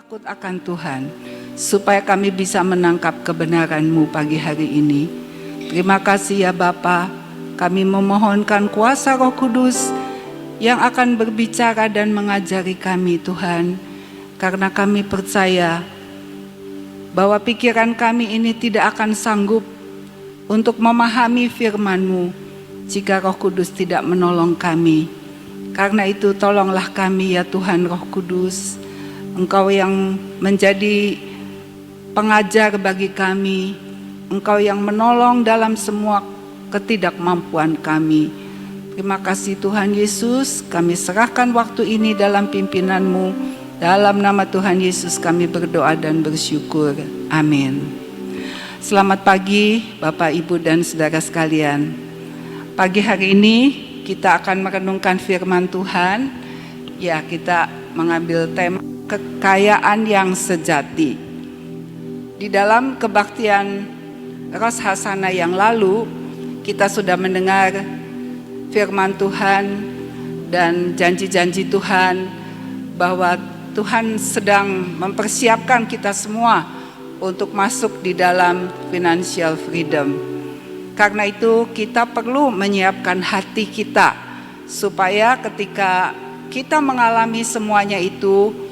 takut akan Tuhan, supaya kami bisa menangkap kebenaran-Mu pagi hari ini. Terima kasih ya Bapa, kami memohonkan kuasa Roh Kudus yang akan berbicara dan mengajari kami Tuhan, karena kami percaya bahwa pikiran kami ini tidak akan sanggup untuk memahami firman-Mu jika Roh Kudus tidak menolong kami. Karena itu tolonglah kami ya Tuhan Roh Kudus, Engkau yang menjadi pengajar bagi kami, Engkau yang menolong dalam semua ketidakmampuan kami. Terima kasih Tuhan Yesus, kami serahkan waktu ini dalam pimpinan-Mu. Dalam nama Tuhan Yesus kami berdoa dan bersyukur. Amin. Selamat pagi Bapak, Ibu, dan saudara sekalian. Pagi hari ini kita akan merenungkan firman Tuhan. Ya, kita mengambil tema kekayaan yang sejati. Di dalam kebaktian Ros Hasana yang lalu, kita sudah mendengar firman Tuhan dan janji-janji Tuhan bahwa Tuhan sedang mempersiapkan kita semua untuk masuk di dalam financial freedom. Karena itu kita perlu menyiapkan hati kita supaya ketika kita mengalami semuanya itu,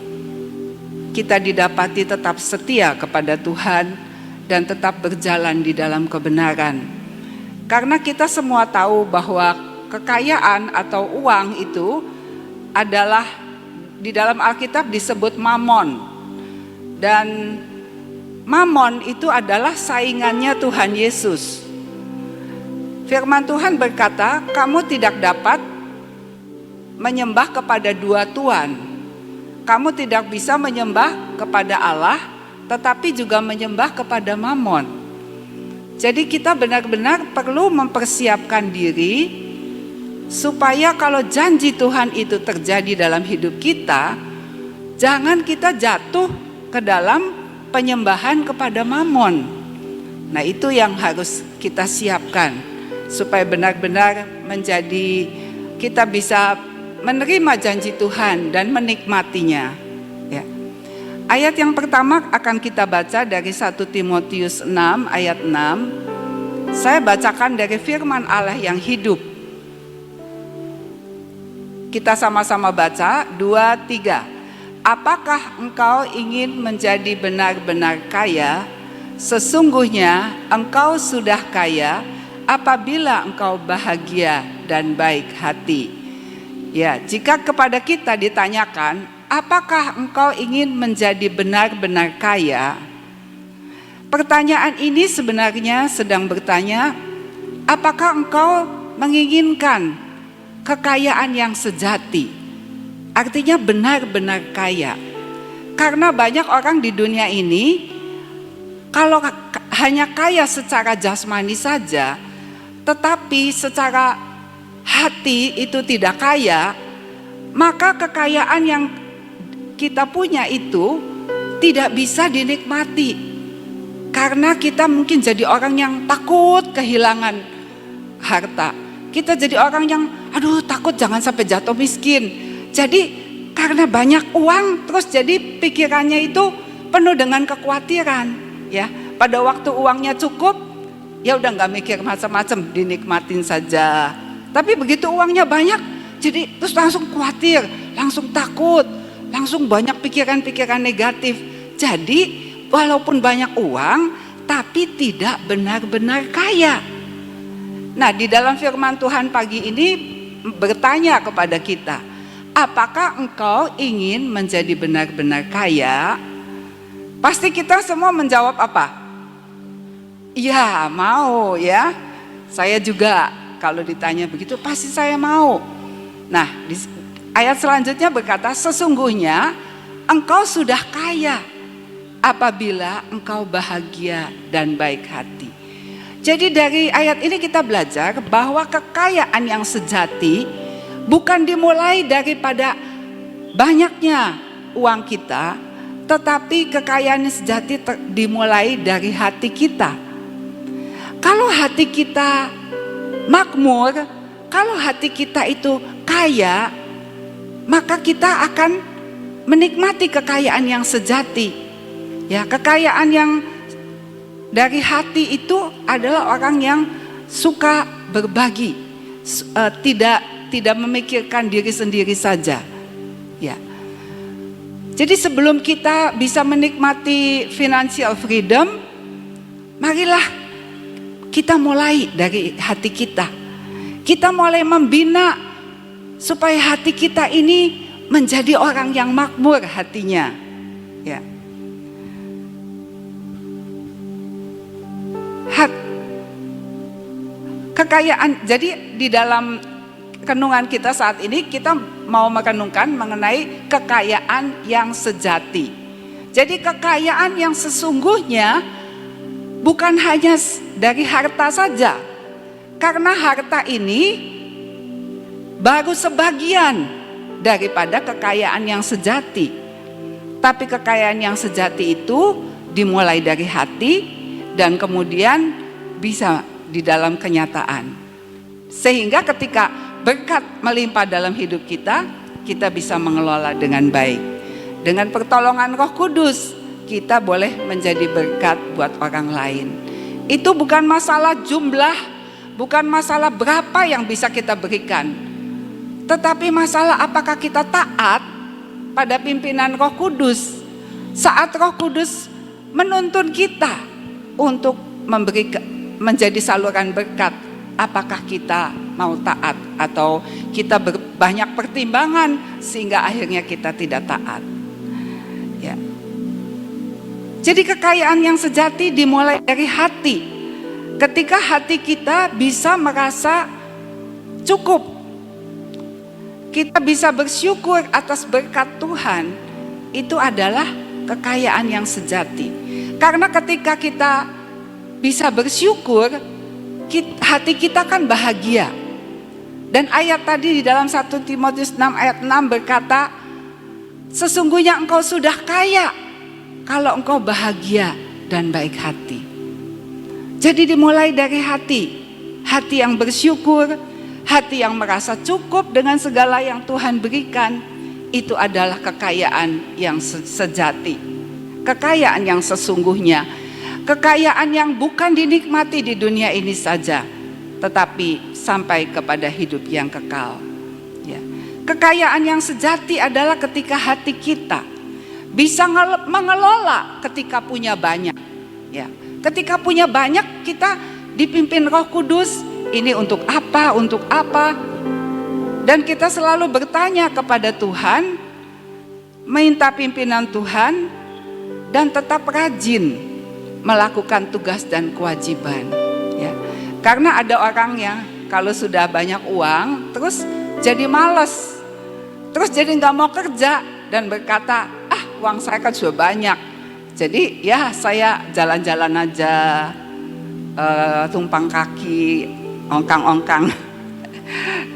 kita didapati tetap setia kepada Tuhan dan tetap berjalan di dalam kebenaran. Karena kita semua tahu bahwa kekayaan atau uang itu adalah di dalam Alkitab disebut mamon. Dan mamon itu adalah saingannya Tuhan Yesus. Firman Tuhan berkata, kamu tidak dapat menyembah kepada dua tuan. Kamu tidak bisa menyembah kepada Allah, tetapi juga menyembah kepada mamon. Jadi kita benar-benar perlu mempersiapkan diri supaya kalau janji Tuhan itu terjadi dalam hidup kita, jangan kita jatuh ke dalam penyembahan kepada mamon. Nah, itu yang harus kita siapkan supaya benar-benar menjadi kita bisa menerima janji Tuhan dan menikmatinya. Ya. Ayat yang pertama akan kita baca dari 1 Timotius 6 ayat 6. Saya bacakan dari firman Allah yang hidup. Kita sama-sama baca, 2, 3. Apakah engkau ingin menjadi benar-benar kaya? Sesungguhnya engkau sudah kaya apabila engkau bahagia dan baik hati. Ya, jika kepada kita ditanyakan, apakah engkau ingin menjadi benar-benar kaya? Pertanyaan ini sebenarnya sedang bertanya, apakah engkau menginginkan kekayaan yang sejati? Artinya benar-benar kaya. Karena banyak orang di dunia ini, kalau hanya kaya secara jasmani saja, tetapi secara hati itu tidak kaya, maka kekayaan yang kita punya itu tidak bisa dinikmati. Karena kita mungkin jadi orang yang takut kehilangan harta. Kita jadi orang yang takut jangan sampai jatuh miskin. Jadi karena banyak uang, terus jadi pikirannya itu penuh dengan kekhawatiran. Ya, pada waktu uangnya cukup, ya udah nggak mikir macam-macam, dinikmatin saja. Tapi begitu uangnya banyak, jadi terus langsung khawatir, langsung takut, langsung banyak pikiran-pikiran negatif. Jadi walaupun banyak uang, tapi tidak benar-benar kaya. Nah, di dalam firman Tuhan pagi ini bertanya kepada kita, apakah engkau ingin menjadi benar-benar kaya? Pasti kita semua menjawab apa? Iya, mau ya. Saya juga. Kalau ditanya begitu pasti saya mau. Nah, di ayat selanjutnya berkata, sesungguhnya engkau sudah kaya apabila engkau bahagia dan baik hati. Jadi dari ayat ini kita belajar bahwa kekayaan yang sejati bukan dimulai daripada banyaknya uang kita, tetapi kekayaan yang sejati dimulai dari hati kita. Kalau hati kita makmur, kalau hati kita itu kaya, maka kita akan menikmati kekayaan yang sejati. Ya, kekayaan yang dari hati itu adalah orang yang suka berbagi, tidak memikirkan diri sendiri saja. Ya. Jadi sebelum kita bisa menikmati financial freedom, marilah kita mulai dari hati kita. Kita mulai membina supaya hati kita ini menjadi orang yang makmur hatinya. Ya. Kekayaan, jadi di dalam renungan kita saat ini kita mau merenungkan mengenai kekayaan yang sejati. Jadi kekayaan yang sesungguhnya bukan hanya dari harta saja, karena harta ini baru sebagian daripada kekayaan yang sejati. Tapi kekayaan yang sejati itu dimulai dari hati dan kemudian bisa di dalam kenyataan. Sehingga ketika berkat melimpah dalam hidup kita, kita bisa mengelola dengan baik. Dengan pertolongan Roh Kudus, kita boleh menjadi berkat buat orang lain. Itu bukan masalah jumlah, bukan masalah berapa yang bisa kita berikan, tetapi masalah apakah kita taat pada pimpinan Roh Kudus. Saat Roh Kudus menuntun kita untuk menjadi saluran berkat, apakah kita mau taat atau kita banyak pertimbangan sehingga akhirnya kita tidak taat. Ya. Jadi kekayaan yang sejati dimulai dari hati. Ketika hati kita bisa merasa cukup, kita bisa bersyukur atas berkat Tuhan, itu adalah kekayaan yang sejati. Karena ketika kita bisa bersyukur, hati kita kan bahagia. Dan ayat tadi di dalam 1 Timotius 6 ayat 6 berkata, sesungguhnya engkau sudah kaya kalau engkau bahagia dan baik hati. Jadi dimulai dari hati. Hati yang bersyukur, hati yang merasa cukup dengan segala yang Tuhan berikan, itu adalah kekayaan yang sejati. Kekayaan yang sesungguhnya. Kekayaan yang bukan dinikmati di dunia ini saja, tetapi sampai kepada hidup yang kekal. Ya. Kekayaan yang sejati adalah ketika hati kita bisa mengelola ketika punya banyak. Ya. Ketika punya banyak, kita dipimpin Roh Kudus, ini untuk apa, untuk apa. Dan kita selalu bertanya kepada Tuhan, minta pimpinan Tuhan, dan tetap rajin melakukan tugas dan kewajiban. Ya. Karena ada orang yang kalau sudah banyak uang, terus jadi malas, terus jadi nggak mau kerja dan berkata, uang saya kan sudah banyak, jadi ya saya jalan-jalan aja, tumpang kaki, ongkang-ongkang.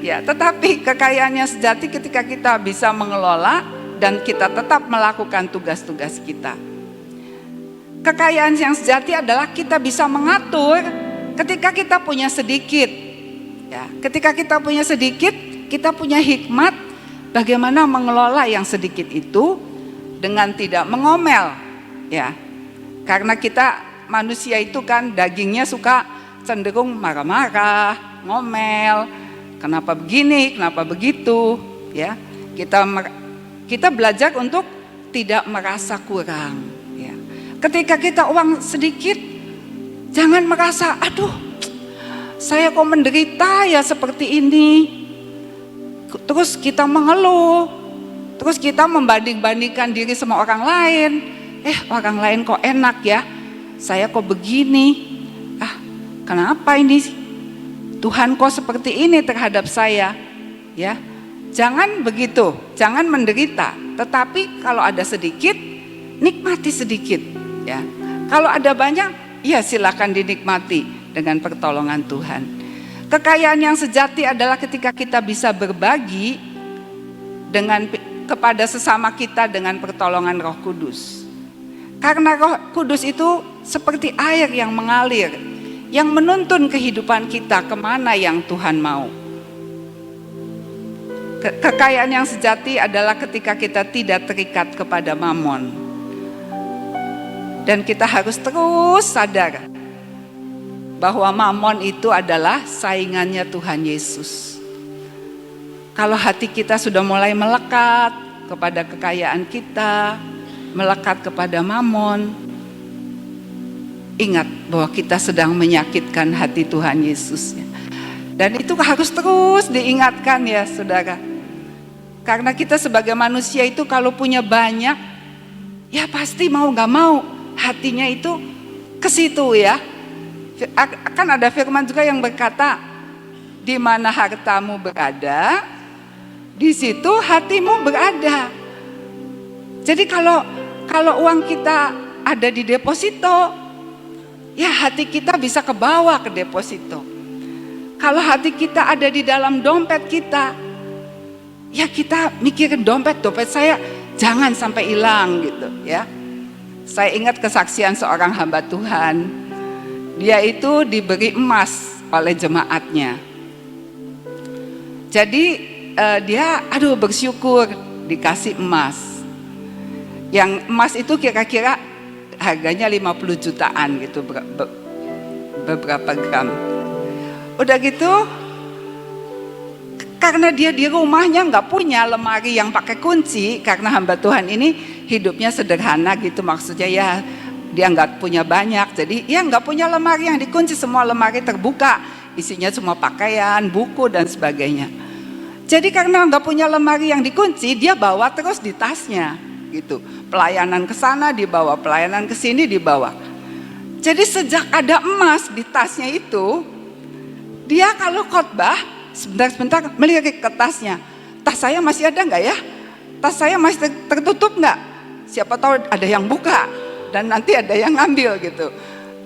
Ya, tetapi kekayaannya sejati ketika kita bisa mengelola dan kita tetap melakukan tugas-tugas kita. Kekayaan yang sejati adalah kita bisa mengatur ketika kita punya sedikit. Ya, ketika kita punya sedikit, kita punya hikmat bagaimana mengelola yang sedikit itu dengan tidak mengomel. Ya, karena kita manusia itu kan dagingnya suka cenderung marah-marah, ngomel, kenapa begini, kenapa begitu. Ya, kita belajar untuk tidak merasa kurang. Ketika kita uang sedikit, jangan merasa, aduh saya kok menderita ya seperti ini. Terus kita mengeluh, terus kita membanding-bandingkan diri sama orang lain. Orang lain kok enak ya, saya kok begini. Kenapa ini Tuhan kok seperti ini terhadap saya. Ya, jangan begitu, jangan menderita. Tetapi kalau ada sedikit, nikmati sedikit. Ya, kalau ada banyak, ya silakan dinikmati dengan pertolongan Tuhan. Kekayaan yang sejati adalah ketika kita bisa berbagi kepada sesama kita dengan pertolongan Roh Kudus. Karena Roh Kudus itu seperti air yang mengalir, yang menuntun kehidupan kita kemana yang Tuhan mau. Kekayaan yang sejati adalah ketika kita tidak terikat kepada mamon. Dan kita harus terus sadar bahwa mamon itu adalah saingannya Tuhan Yesus. Kalau hati kita sudah mulai melekat kepada kekayaan kita, melekat kepada mamon, ingat bahwa kita sedang menyakitkan hati Tuhan Yesus. Dan itu harus terus diingatkan ya saudara. Karena kita sebagai manusia itu kalau punya banyak, ya pasti mau gak mau hatinya itu ke situ ya. Kan ada firman juga yang berkata, di mana hartamu berada, di situ hatimu berada. Jadi kalau uang kita ada di deposito, ya hati kita bisa ke bawah ke deposito. Kalau hati kita ada di dalam dompet kita, ya kita mikirin dompet saya jangan sampai hilang gitu ya. Saya ingat kesaksian seorang hamba Tuhan. Dia itu diberi emas oleh jemaatnya. Jadi dia bersyukur dikasih emas. Yang emas itu kira-kira harganya 50 jutaan gitu beberapa gram. Udah gitu, karena dia di rumahnya nggak punya lemari yang pakai kunci, karena hamba Tuhan ini hidupnya sederhana gitu, maksudnya ya dia nggak punya banyak, jadi ya nggak punya lemari yang dikunci, semua lemari terbuka, isinya semua pakaian, buku dan sebagainya. Jadi karena nggak punya lemari yang dikunci, dia bawa terus di tasnya gitu. Pelayanan ke sana dibawa, pelayanan ke sini dibawa. Jadi sejak ada emas di tasnya itu, dia kalau khotbah sebentar-sebentar melirik ke tasnya. Tas saya masih ada nggak ya? Tas saya masih tertutup nggak? Siapa tahu ada yang buka dan nanti ada yang ngambil gitu.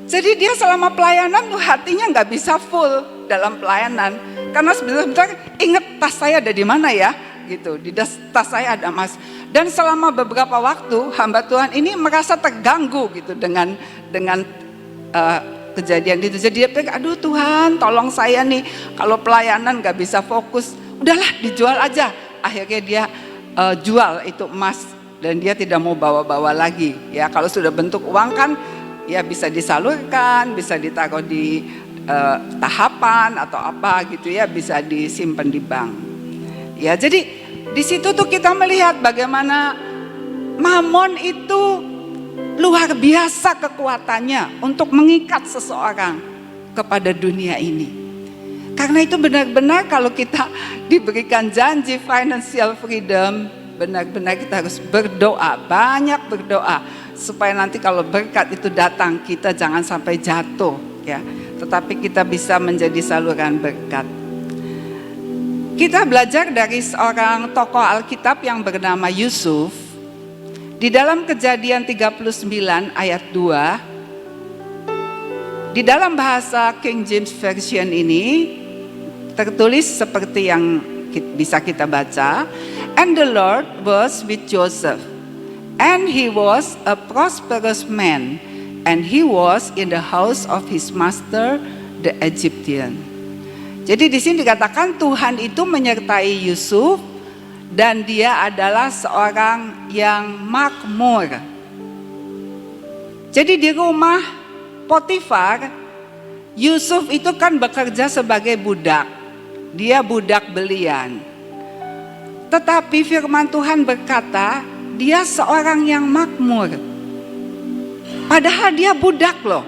Jadi dia selama pelayanan tuh hatinya nggak bisa full dalam pelayanan. Karena sebentar-sebentar ingat tas saya ada di mana ya? Gitu, di tas saya ada emas. Dan selama beberapa waktu hamba Tuhan ini merasa terganggu gitu dengan kejadian itu. Jadi dia pikir, aduh Tuhan tolong saya nih, kalau pelayanan gak bisa fokus, udahlah dijual aja. Akhirnya dia jual itu emas dan dia tidak mau bawa-bawa lagi. Ya kalau sudah bentuk uang kan ya bisa disalurkan, bisa ditaruh di tahapan atau apa gitu ya, bisa disimpan di bank. Ya jadi di situ tuh kita melihat bagaimana mamon itu luar biasa kekuatannya untuk mengikat seseorang kepada dunia ini. Karena itu benar-benar kalau kita diberikan janji financial freedom, benar-benar kita harus berdoa, banyak berdoa supaya nanti kalau berkat itu datang kita jangan sampai jatuh ya, tetapi kita bisa menjadi saluran berkat. Kita belajar dari seorang tokoh Alkitab yang bernama Yusuf. Di dalam Kejadian 39 ayat 2, di dalam bahasa King James Version ini tertulis seperti yang bisa kita baca, and the Lord was with Joseph, and he was a prosperous man, and he was in the house of his master the Egyptian. Jadi di sini dikatakan Tuhan itu menyertai Yusuf dan dia adalah seorang yang makmur. Jadi di rumah Potifar, Yusuf itu kan bekerja sebagai budak. Dia budak belian. Tetapi firman Tuhan berkata, dia seorang yang makmur. Padahal dia budak loh.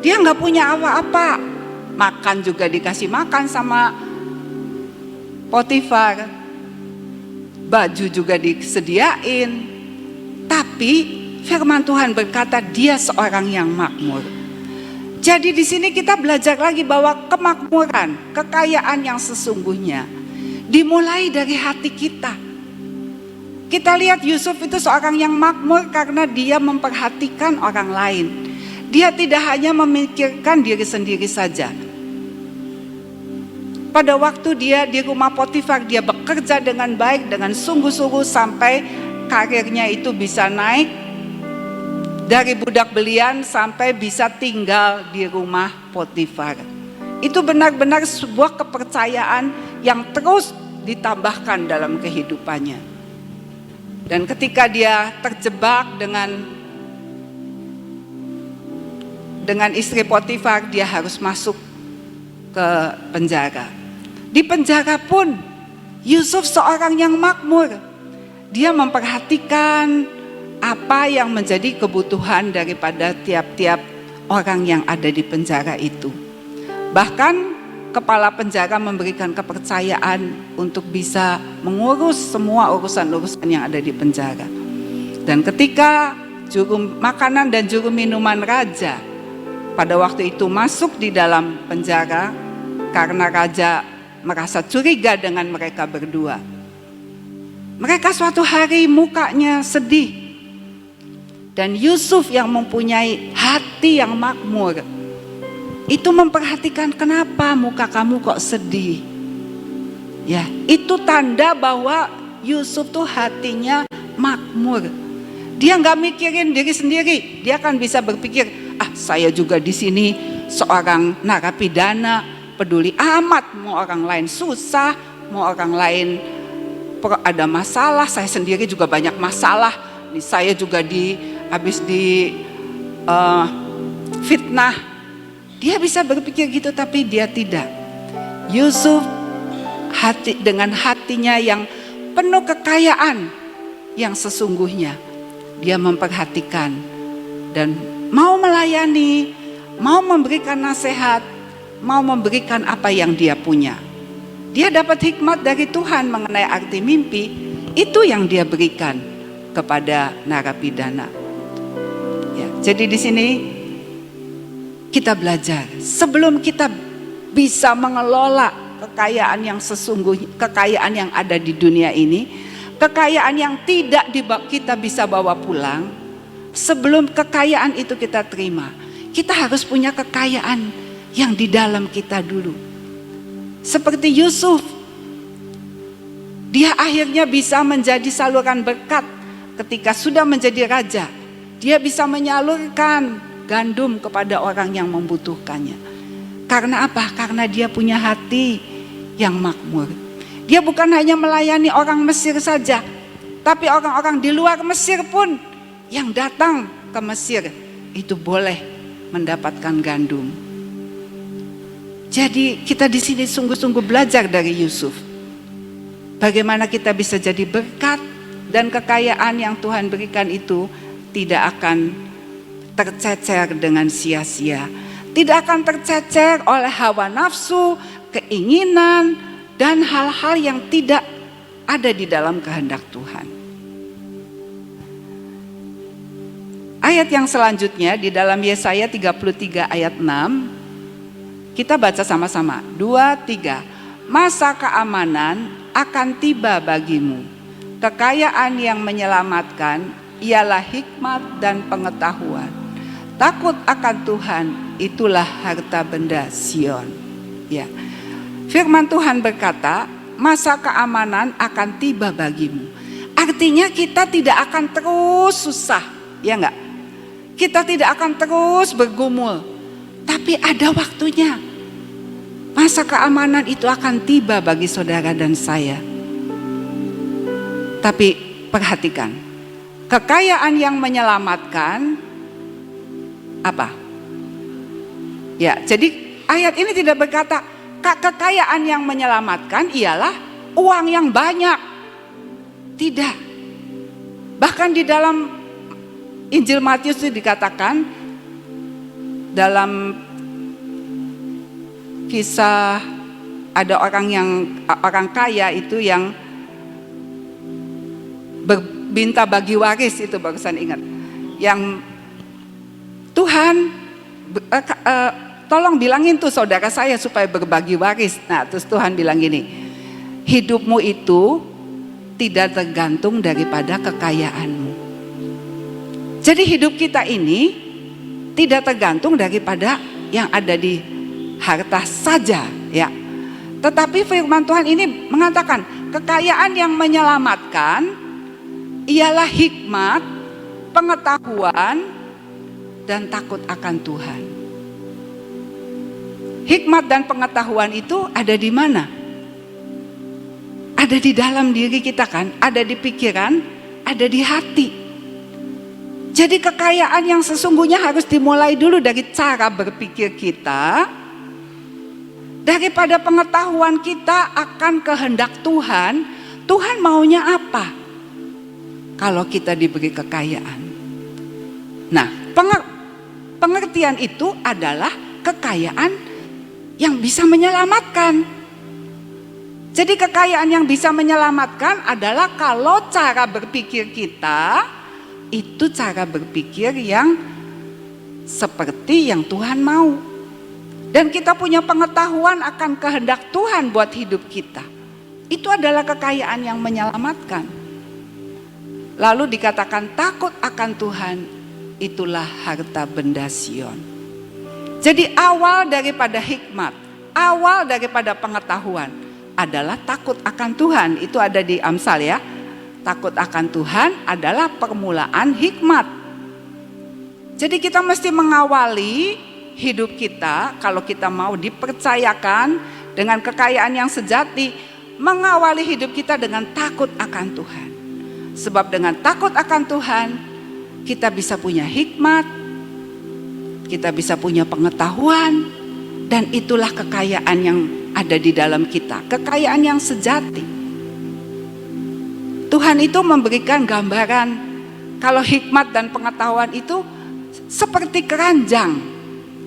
Dia nggak punya apa-apa. Makan juga dikasih makan sama Potifar, baju juga disediain. Tapi firman Tuhan berkata dia seorang yang makmur. Jadi di sini kita belajar lagi bahwa kemakmuran, kekayaan yang sesungguhnya dimulai dari hati kita. Kita lihat Yusuf itu seorang yang makmur karena dia memperhatikan orang lain. Dia tidak hanya memikirkan diri sendiri saja. Pada waktu dia di rumah Potifar, dia bekerja dengan baik, dengan sungguh-sungguh sampai karirnya itu bisa naik dari budak belian sampai bisa tinggal di rumah Potifar. Itu benar-benar sebuah kepercayaan yang terus ditambahkan dalam kehidupannya. Dan ketika dia terjebak dengan istri Potifar, dia harus masuk ke penjara. Di penjara pun Yusuf seorang yang makmur. Dia memperhatikan apa yang menjadi kebutuhan daripada tiap-tiap orang yang ada di penjara itu. Bahkan kepala penjara memberikan kepercayaan untuk bisa mengurus semua urusan-urusan yang ada di penjara. Dan ketika juru makanan dan juru minuman raja pada waktu itu masuk di dalam penjara, karena raja merasa curiga dengan mereka berdua. Mereka suatu hari mukanya sedih. Dan Yusuf yang mempunyai hati yang makmur, itu memperhatikan, kenapa muka kamu kok sedih? Ya, itu tanda bahwa Yusuf tuh hatinya makmur. Dia nggak mikirin diri sendiri. Dia kan bisa berpikir, saya juga di sini seorang narapidana, peduli amat mau orang lain susah, mau orang lain ada masalah, saya sendiri juga banyak masalah. Saya juga habis di fitnah. Dia bisa berpikir gitu, tapi dia tidak. Yusuf dengan hatinya yang penuh kekayaan yang sesungguhnya, dia memperhatikan dan mau melayani, mau memberikan nasihat, mau memberikan apa yang dia punya. Dia dapat hikmat dari Tuhan mengenai arti mimpi, itu yang dia berikan kepada narapidana. Ya, jadi di sini kita belajar, sebelum kita bisa mengelola kekayaan yang sesungguhnya, kekayaan yang ada di dunia ini, kekayaan yang tidak kita bisa bawa pulang, sebelum kekayaan itu kita terima, kita harus punya kekayaan yang di dalam kita dulu. Seperti Yusuf, dia akhirnya bisa menjadi saluran berkat ketika sudah menjadi raja. Dia bisa menyalurkan gandum kepada orang yang membutuhkannya. Karena apa? Karena dia punya hati yang makmur. Dia bukan hanya melayani orang Mesir saja, tapi orang-orang di luar Mesir pun yang datang ke Mesir itu boleh mendapatkan gandum. Jadi kita di sini sungguh-sungguh belajar dari Yusuf. Bagaimana kita bisa jadi berkat, dan kekayaan yang Tuhan berikan itu tidak akan tercecer dengan sia-sia. Tidak akan tercecer oleh hawa nafsu, keinginan, dan hal-hal yang tidak ada di dalam kehendak Tuhan. Ayat yang selanjutnya di dalam Yesaya 33 ayat 6, kita baca sama-sama. 2, 3. Masa keamanan akan tiba bagimu. Kekayaan yang menyelamatkan ialah hikmat dan pengetahuan. Takut akan Tuhan itulah harta benda Sion. Ya. Firman Tuhan berkata, masa keamanan akan tiba bagimu. Artinya kita tidak akan terus susah, ya enggak? Kita tidak akan terus bergumul. Tapi ada waktunya. Masa keamanan itu akan tiba bagi saudara dan saya. Tapi perhatikan, kekayaan yang menyelamatkan apa? Ya, jadi ayat ini tidak berkata kekayaan yang menyelamatkan ialah uang yang banyak. Tidak. Bahkan di dalam Injil Matius itu dikatakan, dalam kisah ada orang kaya itu yang minta bagi waris, itu barusan ingat. Yang Tuhan tolong bilangin tuh saudara saya supaya berbagi waris. Nah, terus Tuhan bilang gini, hidupmu itu tidak tergantung daripada kekayaanmu. Jadi hidup kita ini tidak tergantung daripada yang ada di harta saja, ya. Tetapi firman Tuhan ini mengatakan kekayaan yang menyelamatkan ialah hikmat, pengetahuan, dan takut akan Tuhan. Hikmat dan pengetahuan itu ada di mana? ada di dalam diri kita kan, ada di pikiran, ada di hati. Jadi kekayaan yang sesungguhnya harus dimulai dulu dari cara berpikir kita, daripada pengetahuan kita akan kehendak Tuhan. Tuhan maunya apa kalau kita diberi kekayaan? Nah, pengertian itu adalah kekayaan yang bisa menyelamatkan. Jadi kekayaan yang bisa menyelamatkan adalah kalau cara berpikir kita itu cara berpikir yang seperti yang Tuhan mau. Dan kita punya pengetahuan akan kehendak Tuhan buat hidup kita. Itu adalah kekayaan yang menyelamatkan. Lalu dikatakan takut akan Tuhan, itulah harta benda Sion. Jadi awal daripada hikmat, awal daripada pengetahuan adalah takut akan Tuhan. Itu ada di Amsal ya. Takut akan Tuhan adalah permulaan hikmat. Jadi kita mesti mengawali hidup kita, kalau kita mau dipercayakan dengan kekayaan yang sejati, mengawali hidup kita dengan takut akan Tuhan. Sebab dengan takut akan Tuhan, kita bisa punya hikmat, kita bisa punya pengetahuan, dan itulah kekayaan yang ada di dalam kita, kekayaan yang sejati. Tuhan itu memberikan gambaran kalau hikmat dan pengetahuan itu seperti keranjang,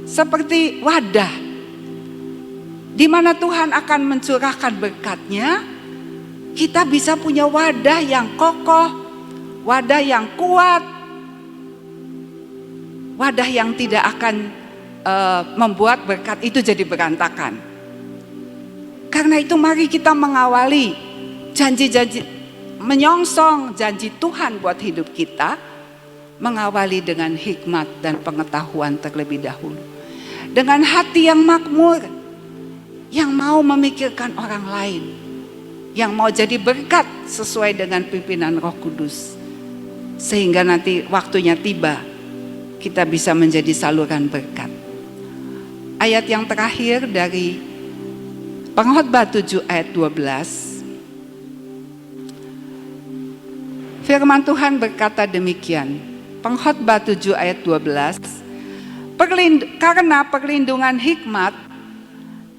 seperti wadah, di mana Tuhan akan mencurahkan berkat-Nya. Kita bisa punya wadah yang kokoh, wadah yang kuat, wadah yang tidak akan membuat berkat itu jadi berantakan. Karena itu mari kita mengawali janji-janji, menyongsong janji Tuhan buat hidup kita, mengawali dengan hikmat dan pengetahuan terlebih dahulu. Dengan hati yang makmur, yang mau memikirkan orang lain, yang mau jadi berkat sesuai dengan pimpinan Roh Kudus. Sehingga nanti waktunya tiba, kita bisa menjadi saluran berkat. Ayat yang terakhir dari Pengkhotbah 7 ayat 12. Firman Tuhan berkata demikian. Pengkhotbah 7 ayat 12. Karena perlindungan hikmat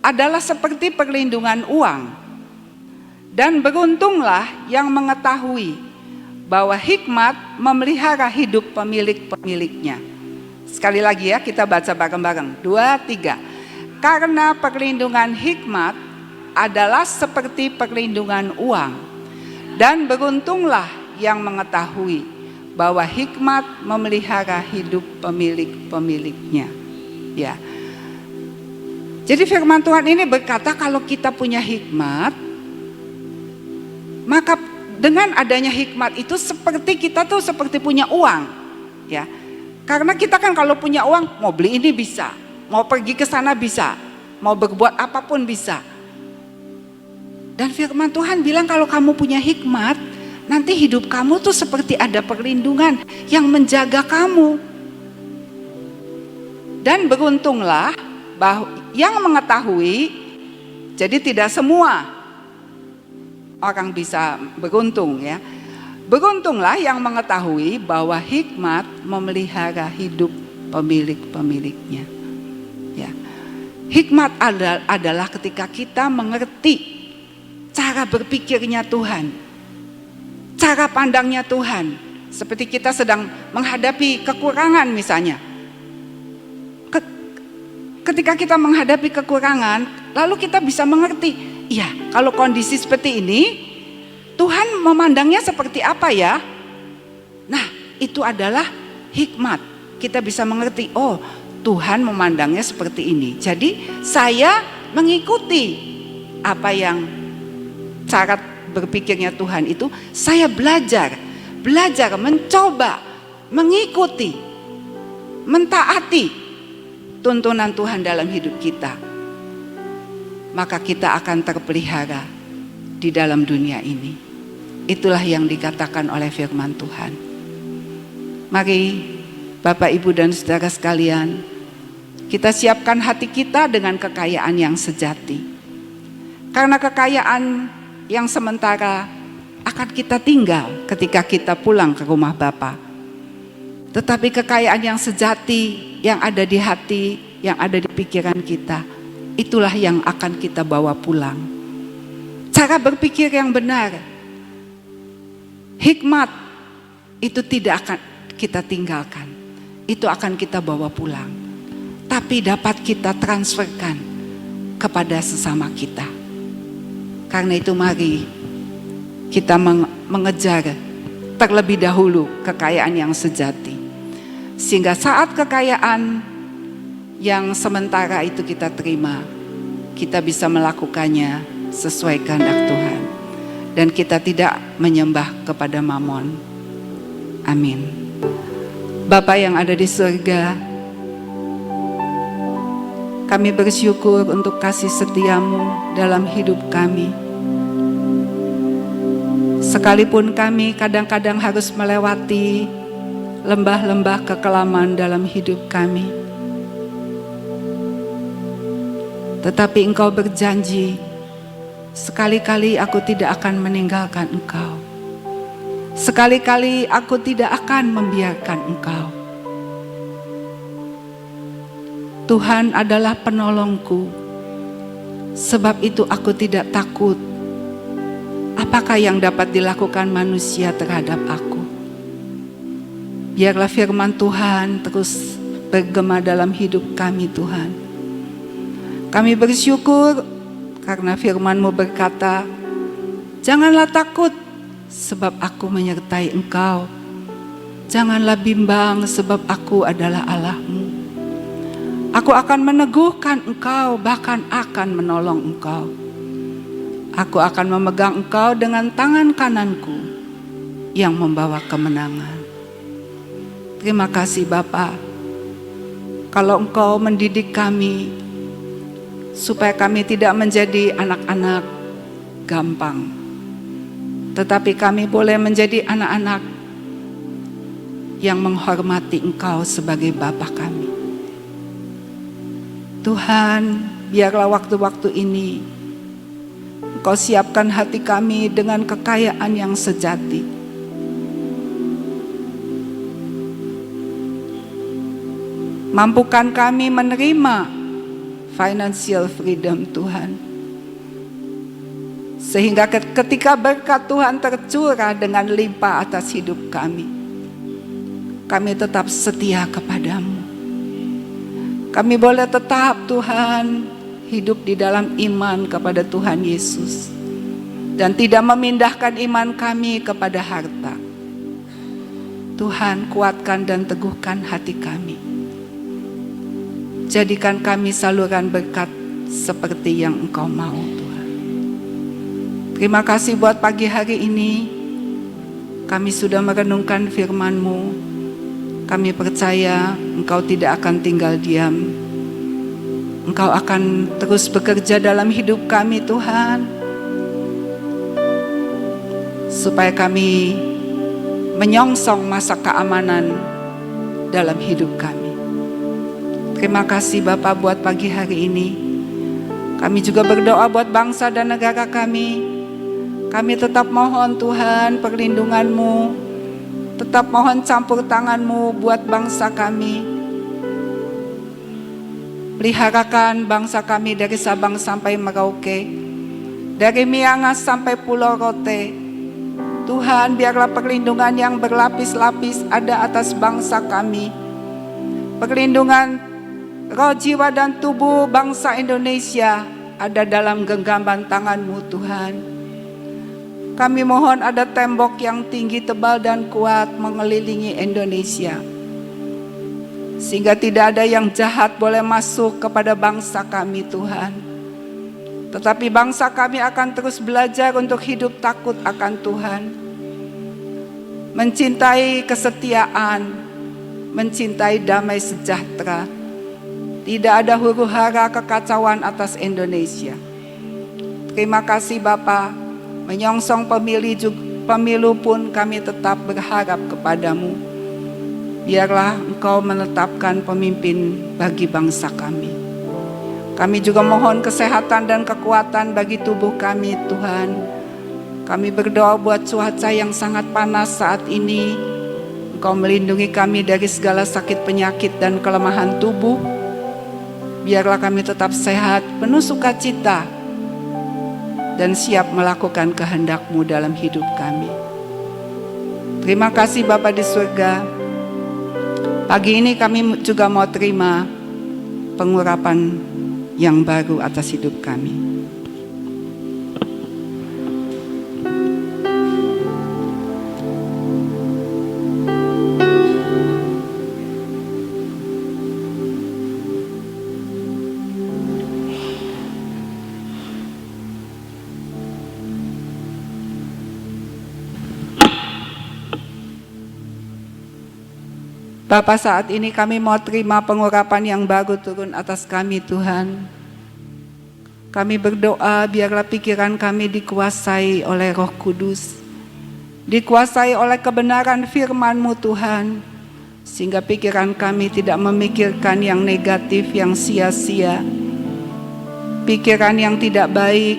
adalah seperti perlindungan uang. Dan beruntunglah yang mengetahui bahwa hikmat memelihara hidup pemilik-pemiliknya. Sekali lagi ya, kita baca bareng-bareng. 2, 3. Karena perlindungan hikmat adalah seperti perlindungan uang. Dan beruntunglah yang mengetahui bahwa hikmat memelihara hidup pemilik-pemiliknya. Ya. Jadi firman Tuhan ini berkata kalau kita punya hikmat, maka dengan adanya hikmat itu seperti kita tuh seperti punya uang. Ya. Karena kita kan kalau punya uang mau beli ini bisa, mau pergi ke sana bisa, mau berbuat apapun bisa. Dan firman Tuhan bilang kalau kamu punya hikmat, nanti hidup kamu tuh seperti ada perlindungan yang menjaga kamu. Dan beruntunglah bahwa yang mengetahui, jadi tidak semua orang bisa beruntung ya. Beruntunglah yang mengetahui bahwa hikmat memelihara hidup pemilik-pemiliknya. Ya. Hikmat adalah ketika kita mengerti cara berpikirnya Tuhan, cara pandangnya Tuhan. Seperti kita sedang menghadapi kekurangan misalnya. Ketika kita menghadapi kekurangan, lalu kita bisa mengerti, iya kalau kondisi seperti ini, Tuhan memandangnya seperti apa ya? Nah itu adalah hikmat. Kita bisa mengerti, oh Tuhan memandangnya seperti ini. Jadi saya mengikuti apa yang cara berpikirnya Tuhan itu, saya belajar, mencoba, mengikuti, mentaati tuntunan Tuhan dalam hidup kita. Maka kita akan terpelihara di dalam dunia ini. Itulah yang dikatakan oleh firman Tuhan. Mari Bapak, Ibu dan saudara sekalian, kita siapkan hati kita dengan kekayaan yang sejati. Karena kekayaan yang sementara akan kita tinggal ketika kita pulang ke rumah Bapa. Tetapi kekayaan yang sejati yang ada di hati, yang ada di pikiran kita, itulah yang akan kita bawa pulang. Cara berpikir yang benar, hikmat, itu tidak akan kita tinggalkan. Itu akan kita bawa pulang. Tapi dapat kita transferkan kepada sesama kita. Karena itu mari kita mengejar terlebih dahulu kekayaan yang sejati. Sehingga saat kekayaan yang sementara itu kita terima, kita bisa melakukannya sesuai kehendak Tuhan. Dan kita tidak menyembah kepada mamon. Amin. Bapa yang ada di surga, kami bersyukur untuk kasih setia-Mu dalam hidup kami. Sekalipun kami kadang-kadang harus melewati lembah-lembah kekelaman dalam hidup kami, tetapi Engkau berjanji, sekali-kali aku tidak akan meninggalkan Engkau. Sekali-kali aku tidak akan membiarkan Engkau. Tuhan adalah penolongku, sebab itu aku tidak takut. Apakah yang dapat dilakukan manusia terhadap aku? Biarlah firman Tuhan terus bergema dalam hidup kami, Tuhan. Kami bersyukur karena firman-Mu berkata, janganlah takut sebab aku menyertai engkau. Janganlah bimbang sebab aku adalah Allah-Mu. Aku akan meneguhkan engkau, bahkan akan menolong engkau. Aku akan memegang engkau dengan tangan kananku yang membawa kemenangan. Terima kasih Bapa, kalau Engkau mendidik kami supaya kami tidak menjadi anak-anak gampang, tetapi kami boleh menjadi anak-anak yang menghormati Engkau sebagai Bapa kami. Tuhan, biarlah waktu-waktu ini Engkau siapkan hati kami dengan kekayaan yang sejati. Mampukan kami menerima financial freedom Tuhan. Sehingga ketika berkat Tuhan tercurah dengan limpah atas hidup kami, kami tetap setia kepadamu. Kami boleh tetap Tuhan hidup di dalam iman kepada Tuhan Yesus. Dan tidak memindahkan iman kami kepada harta. Tuhan, kuatkan dan teguhkan hati kami. Jadikan kami saluran berkat seperti yang Engkau mau, Tuhan. Terima kasih buat pagi hari ini. Kami sudah merenungkan firman-Mu. Kami percaya Engkau tidak akan tinggal diam. Engkau akan terus bekerja dalam hidup kami, Tuhan. Supaya kami menyongsong masa keamanan dalam hidup kami. Terima kasih Bapa buat pagi hari ini. Kami juga berdoa buat bangsa dan negara kami. Kami tetap mohon Tuhan perlindungan-Mu. Tetap mohon campur tangan-Mu buat bangsa kami. Peliharakan bangsa kami dari Sabang sampai Merauke. Dari Miangas sampai Pulau Rote. Tuhan, biarlah perlindungan yang berlapis-lapis ada atas bangsa kami. Perlindungan roh, jiwa, dan tubuh bangsa Indonesia ada dalam genggaman tangan-Mu, Tuhan. Kami mohon ada tembok yang tinggi, tebal, dan kuat mengelilingi Indonesia. Sehingga tidak ada yang jahat boleh masuk kepada bangsa kami, Tuhan. Tetapi bangsa kami akan terus belajar untuk hidup takut akan Tuhan. Mencintai kesetiaan, mencintai damai sejahtera. Tidak ada huru-hara kekacauan atas Indonesia. Terima kasih Bapa. Menyongsong pemilu pun kami tetap berharap kepadamu. Biarlah Engkau menetapkan pemimpin bagi bangsa kami. Kami juga mohon kesehatan dan kekuatan bagi tubuh kami Tuhan. Kami berdoa buat cuaca yang sangat panas saat ini. Engkau melindungi kami dari segala sakit penyakit dan kelemahan tubuh. Biarlah kami tetap sehat, penuh sukacita, dan siap melakukan kehendak-Mu dalam hidup kami. Terima kasih Bapa di surga. Pagi ini kami juga mau terima pengurapan yang baru atas hidup kami. Bapa, saat ini kami mau terima pengurapan yang baru turun atas kami Tuhan. Kami berdoa biarlah pikiran kami dikuasai oleh Roh Kudus, dikuasai oleh kebenaran firman-Mu Tuhan, sehingga pikiran kami tidak memikirkan yang negatif, yang sia-sia, pikiran yang tidak baik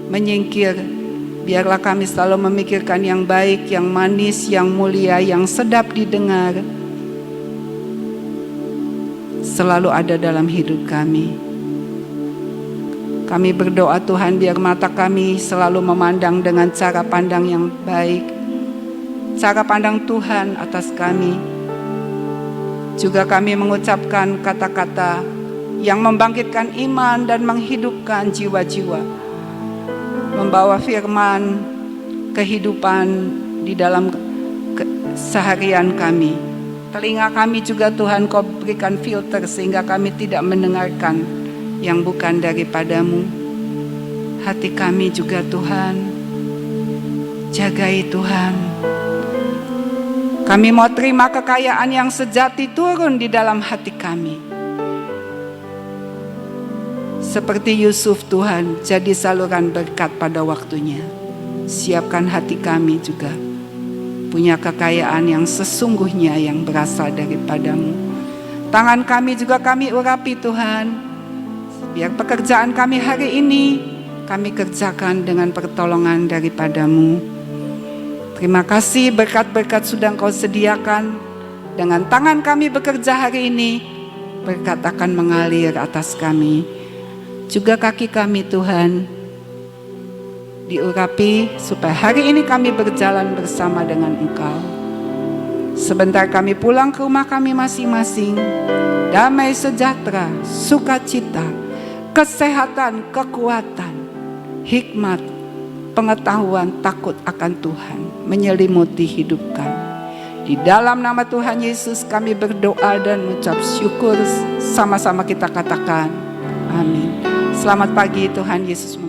menyingkir. Biarlah kami selalu memikirkan yang baik, yang manis, yang mulia, yang sedap didengar, selalu ada dalam hidup kami. Kami berdoa Tuhan, biar mata kami selalu memandang dengan cara pandang yang baik, cara pandang Tuhan atas kami. Juga kami mengucapkan kata-kata yang membangkitkan iman dan menghidupkan jiwa-jiwa, membawa firman kehidupan di dalam seharian kami. Telinga kami juga Tuhan Kau berikan filter sehingga kami tidak mendengarkan yang bukan daripada-Mu. Hati kami juga Tuhan, jagai Tuhan. Kami mau terima kekayaan yang sejati turun di dalam hati kami. Seperti Yusuf Tuhan, jadi saluran berkat pada waktunya. Siapkan hati kami juga punya kekayaan yang sesungguhnya yang berasal daripada-Mu. Tangan kami juga kami urapi Tuhan. Biar pekerjaan kami hari ini kami kerjakan dengan pertolongan daripada-Mu. Terima kasih berkat-berkat sudah Kau sediakan. Dengan tangan kami bekerja hari ini, berkat akan mengalir atas kami. Juga kaki kami Tuhan diurapi supaya hari ini kami berjalan bersama dengan Engkau. Sebentar kami pulang ke rumah kami masing-masing, damai sejahtera, sukacita, kesehatan, kekuatan, hikmat, pengetahuan, takut akan Tuhan menyelimuti hidup kami. Di dalam nama Tuhan Yesus kami berdoa dan mengucap syukur. Sama-sama kita katakan amin. Selamat pagi, Tuhan Yesus.